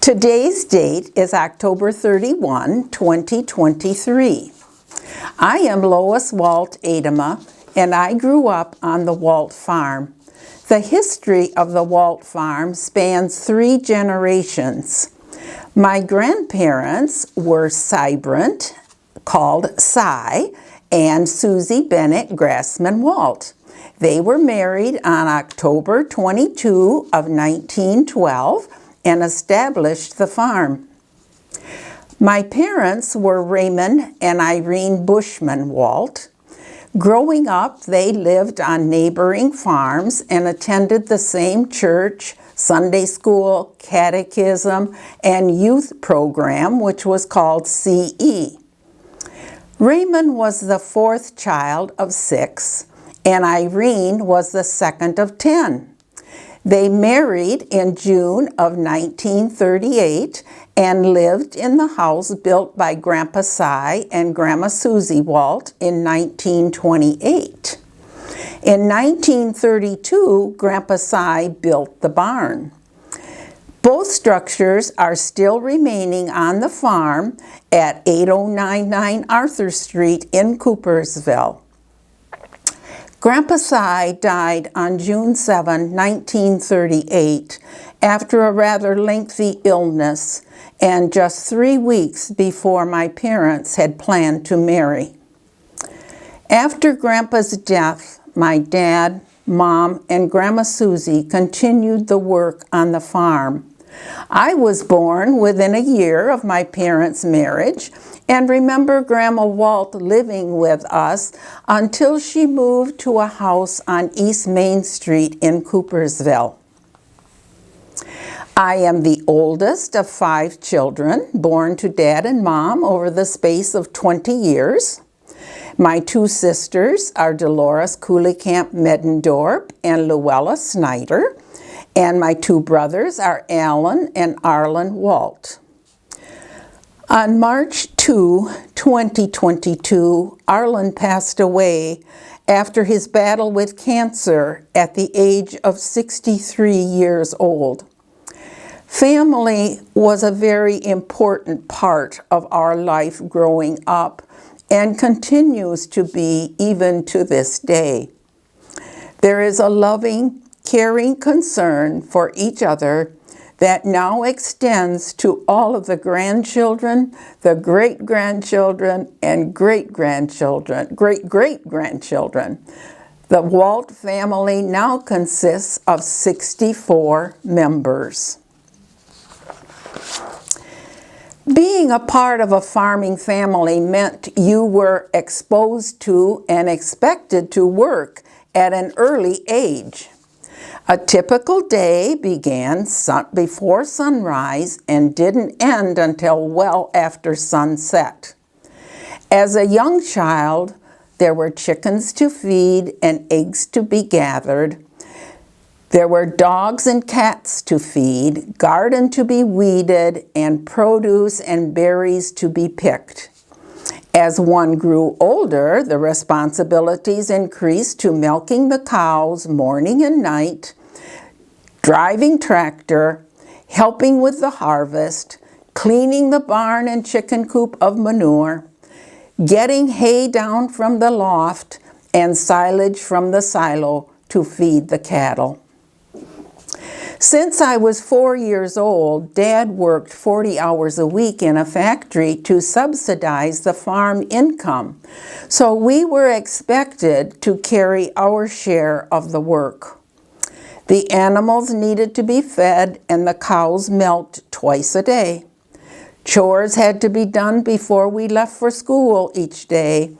Today's date is October 31, 2023. I am Lois Walt Adema, and I grew up on the Walt farm. The history of the Walt farm spans 3 generations. My grandparents were Cybrant, called Cy, and Susie Bennett Grassman Walt. They were married on October 22 of 1912 and established the farm. My parents were Raymond and Irene Bushman Walt. Growing up, they lived on neighboring farms and attended the same church, Sunday school, catechism, and youth program, which was called CE. Raymond was the 4th child of 6, and Irene was the 2nd of 10. They married in June of 1938 and lived in the house built by Grandpa Cy and Grandma Susie Walt in 1928. In 1932, Grandpa Cy built the barn. Both structures are still remaining on the farm at 8099 Arthur Street in Coopersville. Grandpa Cy died on June 7, 1938, after a rather lengthy illness and just 3 weeks before my parents had planned to marry. After Grandpa's death, my dad, Mom, and Grandma Susie continued the work on the farm. I was born within a year of my parents' marriage and remember Grandma Walt living with us until she moved to a house on East Main Street in Coopersville. I am the oldest of 5 children, born to Dad and Mom over the space of 20 years. My 2 sisters are Dolores Coulikamp Medendorp and Luella Snyder, and my 2 brothers are Alan and Arlen Walt. On March 2, 2022, Arlen passed away after his battle with cancer at the age of 63 years old. Family was a very important part of our life growing up and continues to be even to this day. There is a loving, caring concern for each other that now extends to all of the grandchildren, the great-grandchildren, and great-grandchildren, great-great-grandchildren. The Walt family now consists of 64 members. Being a part of a farming family meant you were exposed to and expected to work at an early age. A typical day began before sunrise and didn't end until well after sunset. As a young child, there were chickens to feed and eggs to be gathered. There were dogs and cats to feed, garden to be weeded, and produce and berries to be picked. As one grew older, the responsibilities increased to milking the cows morning and night, driving tractor, helping with the harvest, cleaning the barn and chicken coop of manure, getting hay down from the loft, and silage from the silo to feed the cattle. Since I was 4 years old, Dad worked 40 hours a week in a factory to subsidize the farm income, so we were expected to carry our share of the work. The animals needed to be fed and the cows milked twice a day. Chores had to be done before we left for school each day,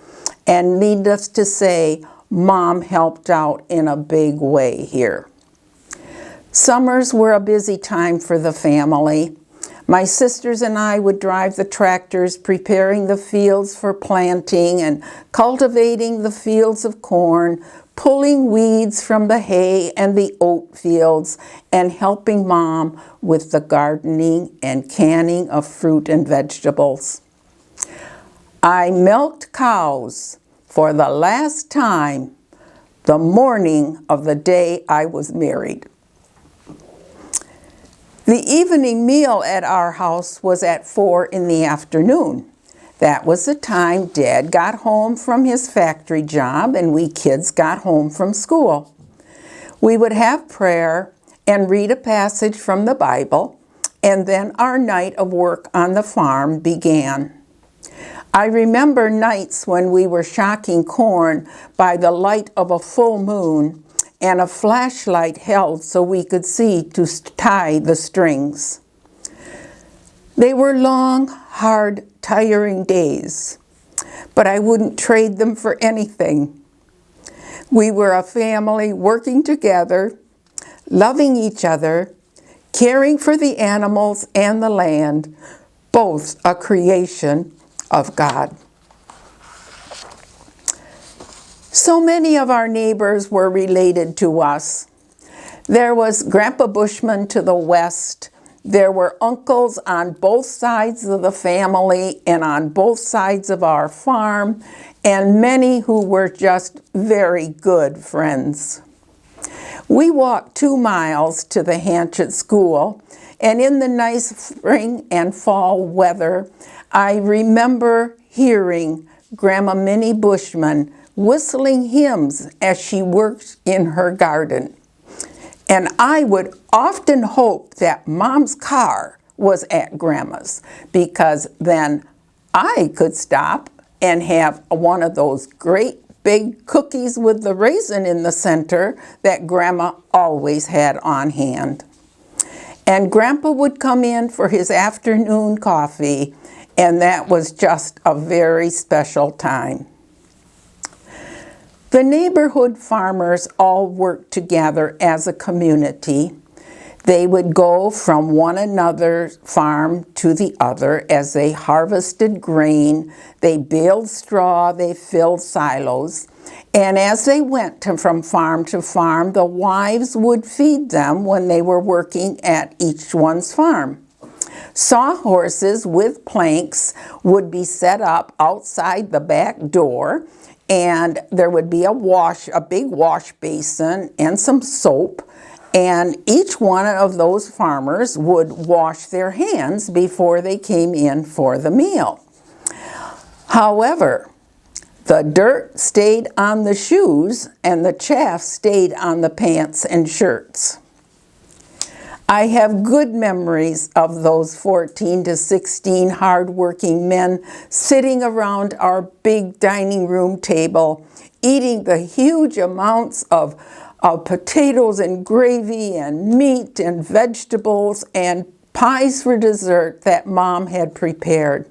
and needless to say, Mom helped out in a big way here. Summers were a busy time for the family. My sisters and I would drive the tractors, preparing the fields for planting and cultivating the fields of corn, pulling weeds from the hay and the oat fields, and helping Mom with the gardening and canning of fruit and vegetables. I milked cows for the last time the morning of the day I was married. The evening meal at our house was at 4 in the afternoon. That was the time Dad got home from his factory job and we kids got home from school. We would have prayer and read a passage from the Bible, and then our night of work on the farm began. I remember nights when we were shocking corn by the light of a full moon and a flashlight held so we could see to tie the strings. They were long, hard, tiring days, but I wouldn't trade them for anything. We were a family working together, loving each other, caring for the animals and the land, both a creation of God. So many of our neighbors were related to us. There was Grandpa Bushman to the west. There were uncles on both sides of the family and on both sides of our farm, and many who were just very good friends. We walked 2 miles to the Hanchett School, and in the nice spring and fall weather, I remember hearing Grandma Minnie Bushman whistling hymns as she worked in her garden. And I would often hope that Mom's car was at Grandma's, because then I could stop and have one of those great big cookies with the raisin in the center that Grandma always had on hand. And Grandpa would come in for his afternoon coffee, and that was just a very special time. The neighborhood farmers all worked together as a community. They would go from one another's farm to the other as they harvested grain, they baled straw, they filled silos, and as they went from farm to farm, the wives would feed them when they were working at each one's farm. Sawhorses with planks would be set up outside the back door, and there would be a big wash basin and some soap, and each one of those farmers would wash their hands before they came in for the meal. However, the dirt stayed on the shoes and the chaff stayed on the pants and shirts. I have good memories of those 14 to 16 hard-working men sitting around our big dining room table, eating the huge amounts of potatoes and gravy and meat and vegetables and pies for dessert that Mom had prepared.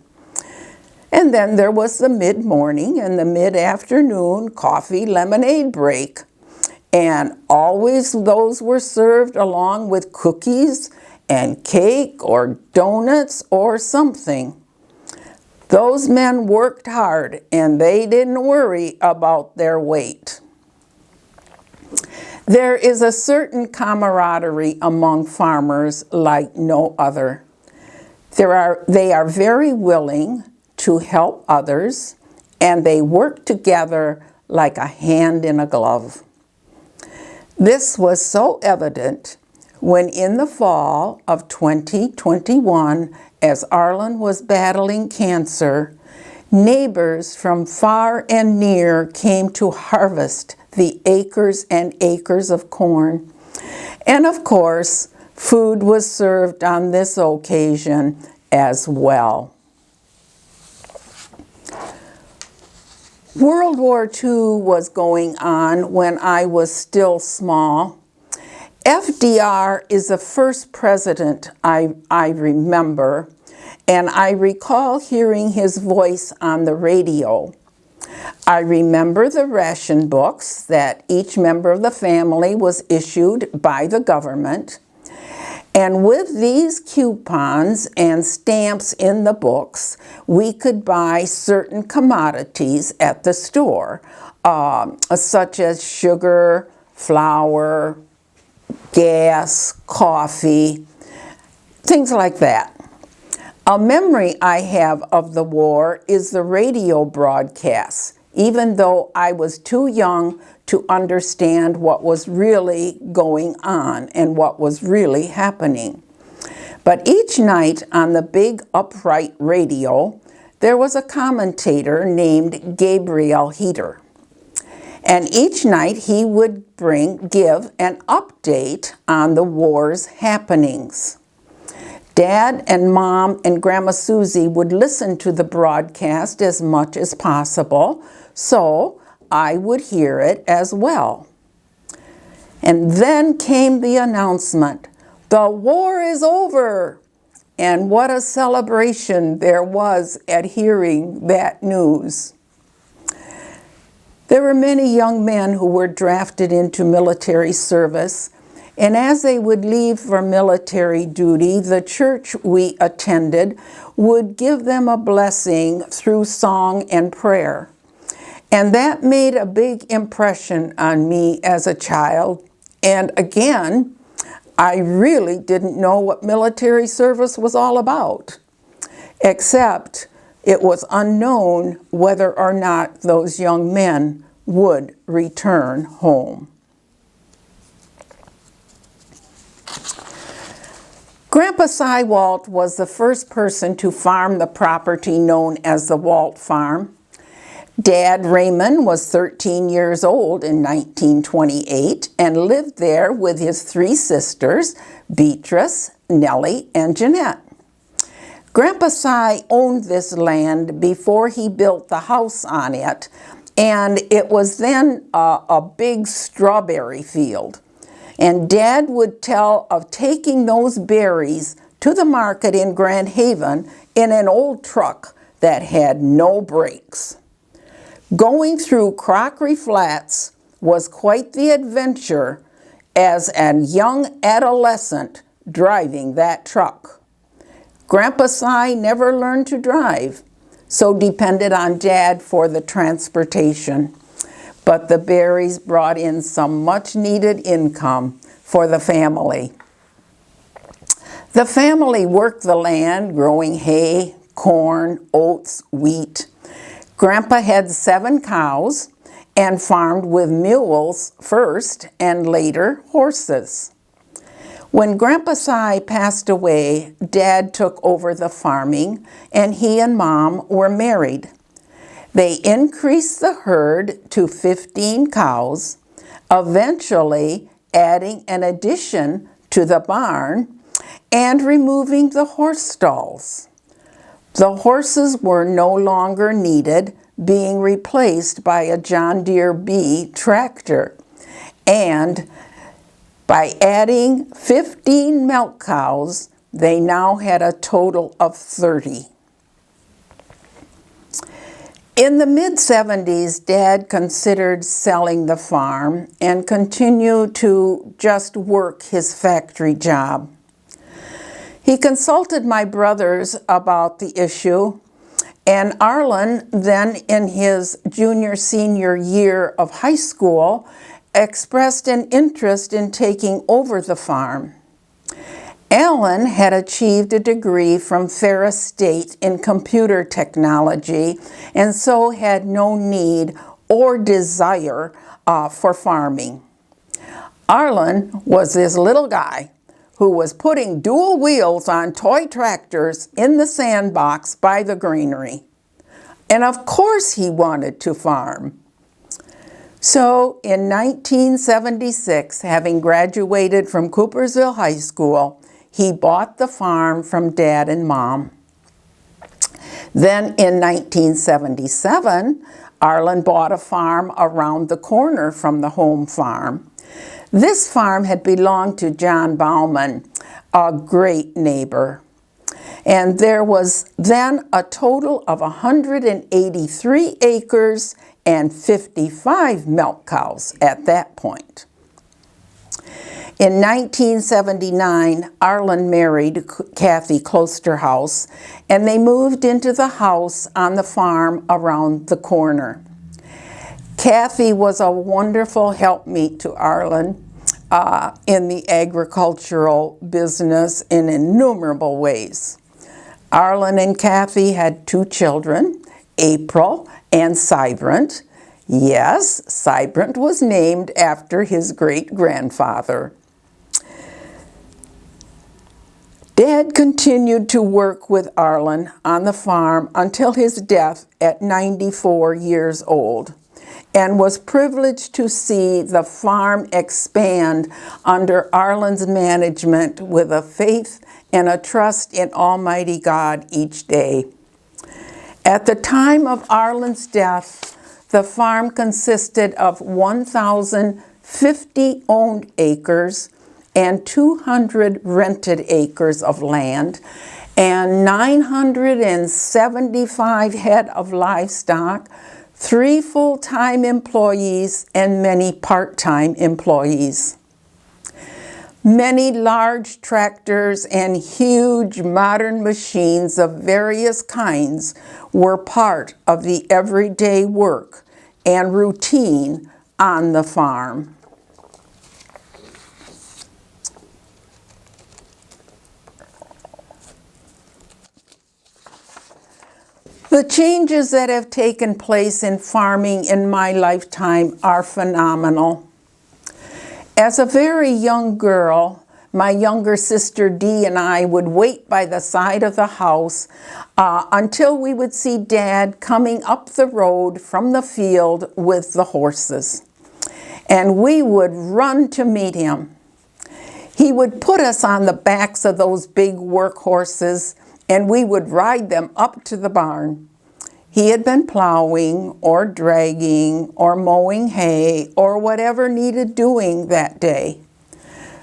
And then there was the mid-morning and the mid-afternoon coffee lemonade break. And always those were served along with cookies and cake or donuts or something. Those men worked hard and they didn't worry about their weight. There is a certain camaraderie among farmers like no other. They are very willing to help others, and they work together like a hand in a glove. This was so evident when in the fall of 2021, as Arlen was battling cancer, neighbors from far and near came to harvest the acres and acres of corn. And of course, food was served on this occasion as well. World War II was going on when I was still small. FDR is the first president I remember, and I recall hearing his voice on the radio. I remember the ration books that each member of the family was issued by the government. And with these coupons and stamps in the books, we could buy certain commodities at the store, such as sugar, flour, gas, coffee, things like that. A memory I have of the war is the radio broadcasts, even though I was too young to understand what was really going on and what was really happening. But each night on the big upright radio, there was a commentator named Gabriel Heater. And each night he would give an update on the war's happenings. Dad and Mom and Grandma Susie would listen to the broadcast as much as possible, so I would hear it as well. And then came the announcement, "The war is over!" And what a celebration there was at hearing that news. There were many young men who were drafted into military service, and as they would leave for military duty, the church we attended would give them a blessing through song and prayer. And that made a big impression on me as a child. And again, I really didn't know what military service was all about, except it was unknown whether or not those young men would return home. Grandpa Cy Walt was the first person to farm the property known as the Walt Farm. Dad Raymond was 13 years old in 1928 and lived there with his 3 sisters, Beatrice, Nellie, and Jeanette. Grandpa Cy owned this land before he built the house on it, and it was then a big strawberry field. And Dad would tell of taking those berries to the market in Grand Haven in an old truck that had no brakes. Going through Crockery Flats was quite the adventure as a young adolescent driving that truck. Grandpa Cy never learned to drive, so depended on Dad for the transportation. But the berries brought in some much-needed income for the family. The family worked the land, growing hay, corn, oats, wheat. Grandpa had 7 cows and farmed with mules first and later horses. When Grandpa Cy passed away, Dad took over the farming and he and Mom were married. They increased the herd to 15 cows, eventually adding an addition to the barn and removing the horse stalls. The horses were no longer needed, being replaced by a John Deere B tractor. And by adding 15 milk cows, they now had a total of 30. In the mid-70s, Dad considered selling the farm and continued to just work his factory job. He consulted my brothers about the issue, and Arlen, then in his junior-senior year of high school, expressed an interest in taking over the farm. Alan had achieved a degree from Ferris State in computer technology and so had no need or desire for farming. Arlen was this little guy who was putting dual wheels on toy tractors in the sandbox by the granary. And of course he wanted to farm. So in 1976, having graduated from Coopersville High School, he bought the farm from Dad and Mom. Then in 1977, Arlen bought a farm around the corner from the home farm. This farm had belonged to John Bauman, a great neighbor. And there was then a total of 183 acres and 55 milk cows at that point. In 1979, Arlen married Kathy Klosterhouse, and they moved into the house on the farm around the corner. Kathy was a wonderful helpmeet to Arlen in the agricultural business in innumerable ways. Arlen and Kathy had 2 children, April and Cybrant. Yes, Cybrant was named after his great-grandfather. Dad continued to work with Arlen on the farm until his death at 94 years old, and was privileged to see the farm expand under Arlen's management with a faith and a trust in Almighty God each day. At the time of Arlen's death, the farm consisted of 1,050 owned acres and 200 rented acres of land, and 975 head of livestock, 3 full-time employees, and many part-time employees. Many large tractors and huge modern machines of various kinds were part of the everyday work and routine on the farm. The changes that have taken place in farming in my lifetime are phenomenal. As a very young girl, my younger sister Dee and I would wait by the side of the house until we would see Dad coming up the road from the field with the horses. And we would run to meet him. He would put us on the backs of those big work horses, and we would ride them up to the barn. He had been plowing or dragging or mowing hay or whatever needed doing that day.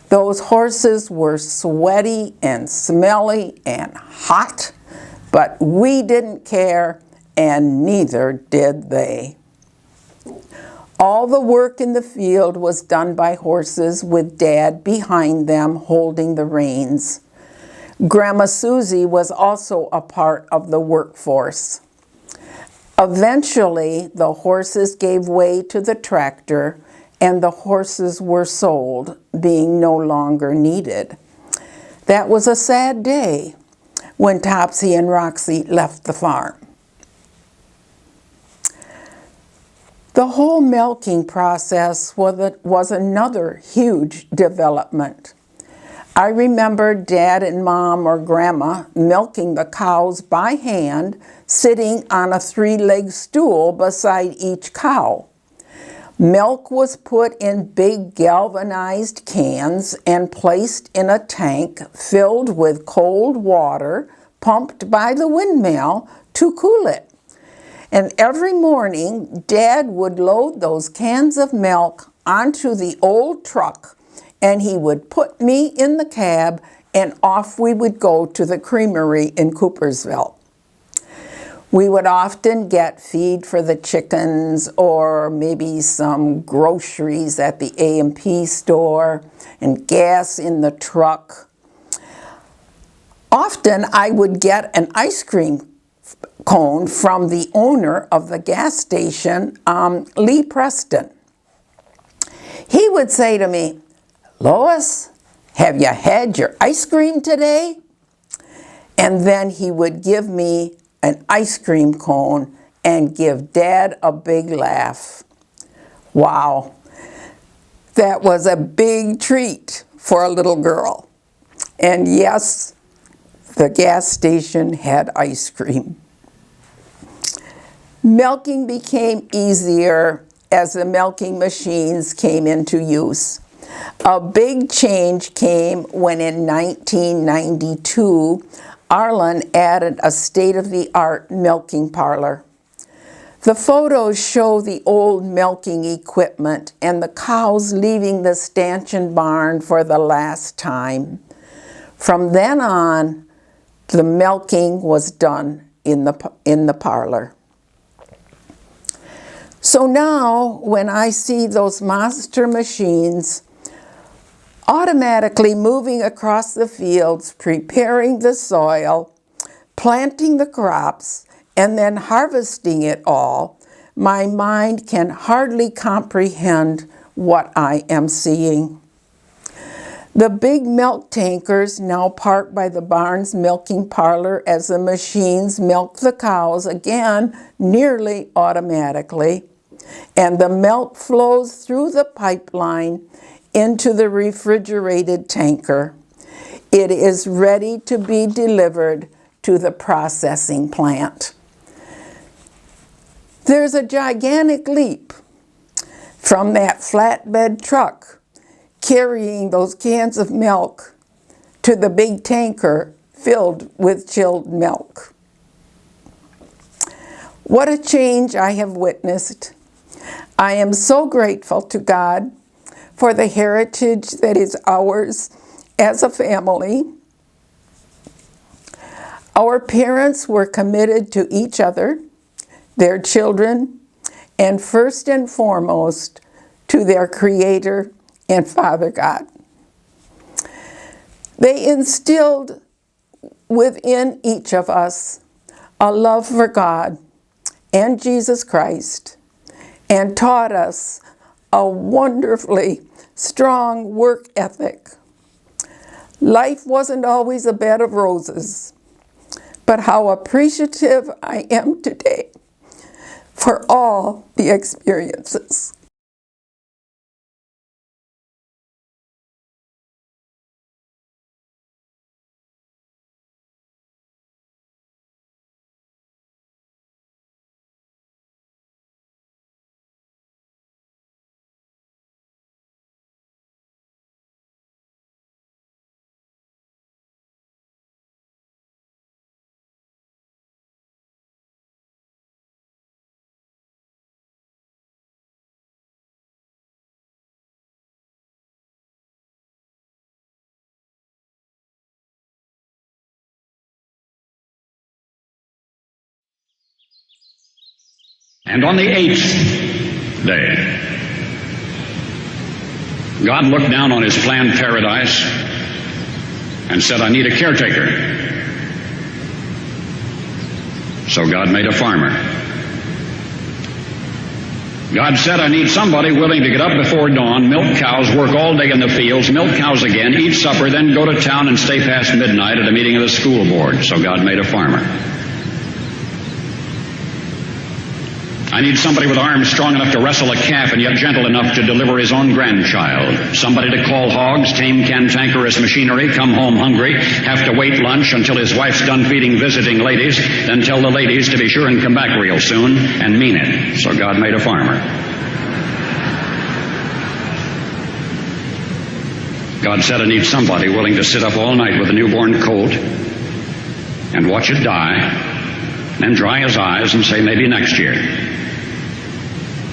Those horses were sweaty and smelly and hot, but we didn't care, and neither did they. All the work in the field was done by horses with Dad behind them holding the reins. Grandma Susie was also a part of the workforce. Eventually, the horses gave way to the tractor, and the horses were sold, being no longer needed. That was a sad day when Topsy and Roxy left the farm. The whole milking process was another huge development. I remember Dad and Mom or Grandma milking the cows by hand, sitting on a 3-legged stool beside each cow. Milk was put in big galvanized cans and placed in a tank filled with cold water pumped by the windmill to cool it. And every morning, Dad would load those cans of milk onto the old truck, and he would put me in the cab, and off we would go to the creamery in Coopersville. We would often get feed for the chickens or maybe some groceries at the A&P store and gas in the truck. Often I would get an ice cream cone from the owner of the gas station, Lee Preston. He would say to me, "Lois, have you had your ice cream today?" And then he would give me an ice cream cone and give Dad a big laugh. Wow, that was a big treat for a little girl. And yes, the gas station had ice cream. Milking became easier as the milking machines came into use. A big change came when in 1992, Arlen added a state-of-the-art milking parlor. The photos show the old milking equipment and the cows leaving the stanchion barn for the last time. From then on, the milking was done in the parlor. So now, when I see those monster machines automatically moving across the fields, preparing the soil, planting the crops, and then harvesting it all, my mind can hardly comprehend what I am seeing. The big milk tankers now park by the barn's milking parlor as the machines milk the cows, again, nearly automatically, and the milk flows through the pipeline into the refrigerated tanker. It is ready to be delivered to the processing plant. There's a gigantic leap from that flatbed truck carrying those cans of milk to the big tanker filled with chilled milk. What a change I have witnessed. I am so grateful to God for the heritage that is ours as a family. Our parents were committed to each other, their children, and first and foremost to their Creator and Father God. They instilled within each of us a love for God and Jesus Christ, and taught us a wonderfully strong work ethic. Life wasn't always a bed of roses, but how appreciative I am today for all the experiences. And on the 8th day, God looked down on his planned paradise and said, I need a caretaker. So God made a farmer. God said, I need somebody willing to get up before dawn, milk cows, work all day in the fields, milk cows again, eat supper, then go to town and stay past midnight at a meeting of the school board. So God made a farmer. I need somebody with arms strong enough to wrestle a calf and yet gentle enough to deliver his own grandchild. Somebody to call hogs, tame cantankerous machinery, come home hungry, have to wait lunch until his wife's done feeding visiting ladies, then tell the ladies to be sure and come back real soon and mean it. So God made a farmer. God said, I need somebody willing to sit up all night with a newborn colt and watch it die, then dry his eyes and say, maybe next year.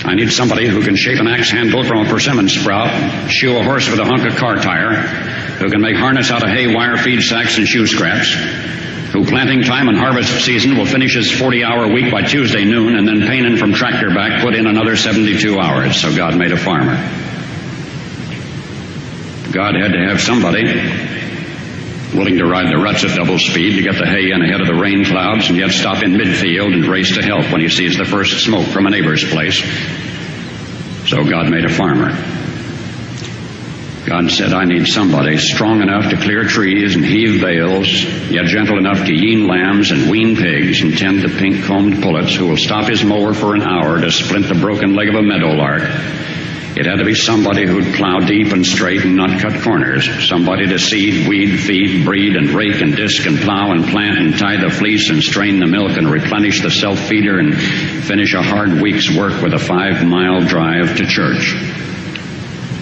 I need somebody who can shape an axe handle from a persimmon sprout, shoe a horse with a hunk of car tire, who can make harness out of hay, wire, feed sacks, and shoe scraps, who planting time and harvest season will finish his 40-hour week by Tuesday noon, and then painin' from tractor back put in another 72 hours. So God made a farmer. God had to have somebody willing to ride the ruts at double speed to get the hay in ahead of the rain clouds and yet stop in midfield and race to help when he sees the first smoke from a neighbor's place. So God made a farmer. God said, I need somebody strong enough to clear trees and heave bales, yet gentle enough to yean lambs and wean pigs and tend the pink-combed pullets, who will stop his mower for an hour to splint the broken leg of a meadowlark. It had to be somebody who'd plow deep and straight and not cut corners. Somebody to seed, weed, feed, breed, and rake and disc and plow and plant and tie the fleece and strain the milk and replenish the self-feeder and finish a hard week's work with a 5-mile drive to church.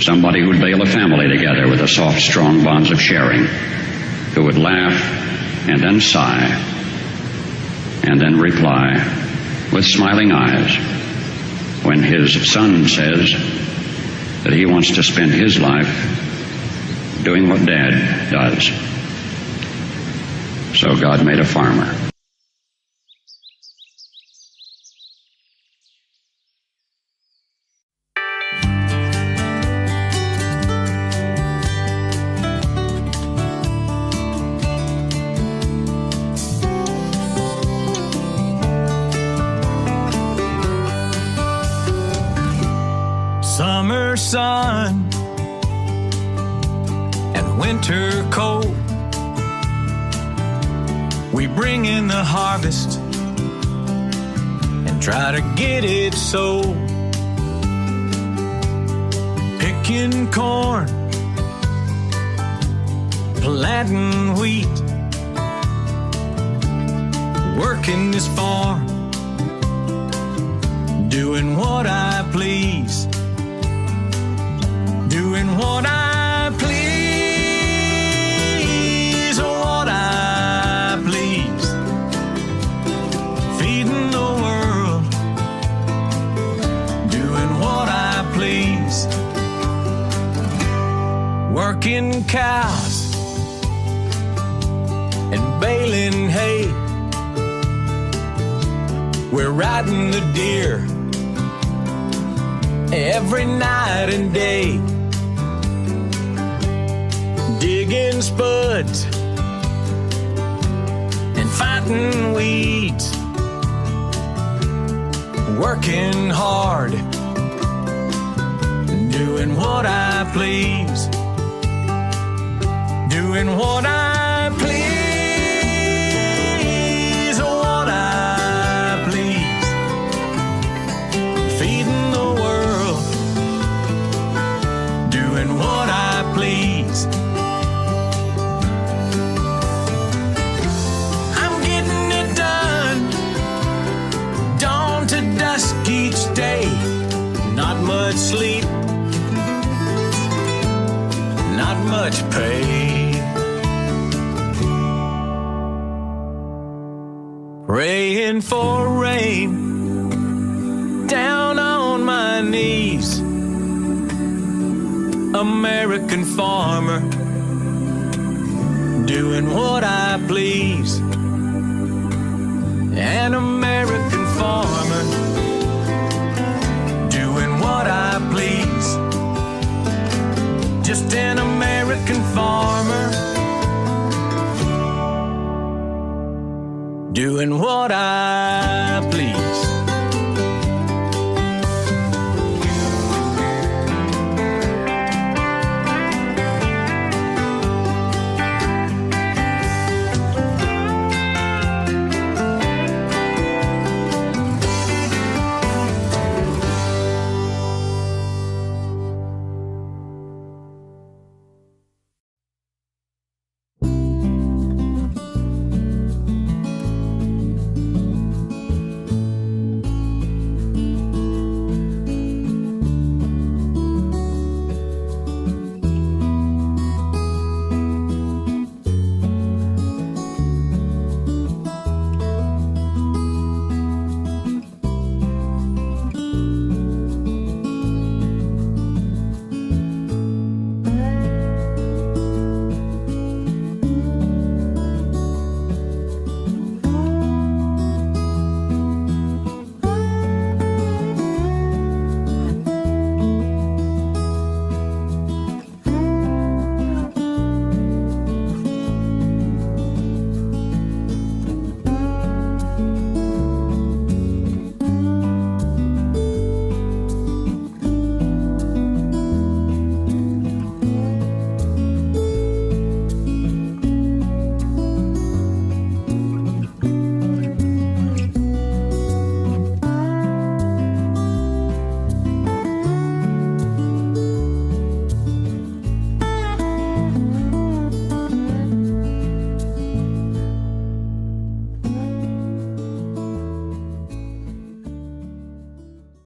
Somebody who'd bail a family together with the soft, strong bonds of sharing, who would laugh and then sigh and then reply with smiling eyes when his son says that he wants to spend his life doing what Dad does. So God made a farmer. Summer sun and winter cold, we bring in the harvest and try to get it sold. Picking corn, planting wheat, working this farm, doing what I please, doing what I please, what I please, feeding the world, doing what I please, working cows and baling hay. We're riding the deer every night and day, digging spuds and fighting weeds, working hard, doing what I please, doing what I please, what I please, feeding the world, doing what I please. I'm getting it done, dawn to dusk each day, not much sleep, not much pay. Praying for rain, down on my knees. American farmer, doing what I please. An American farmer, doing what I please. Just an American farmer, doing what I please.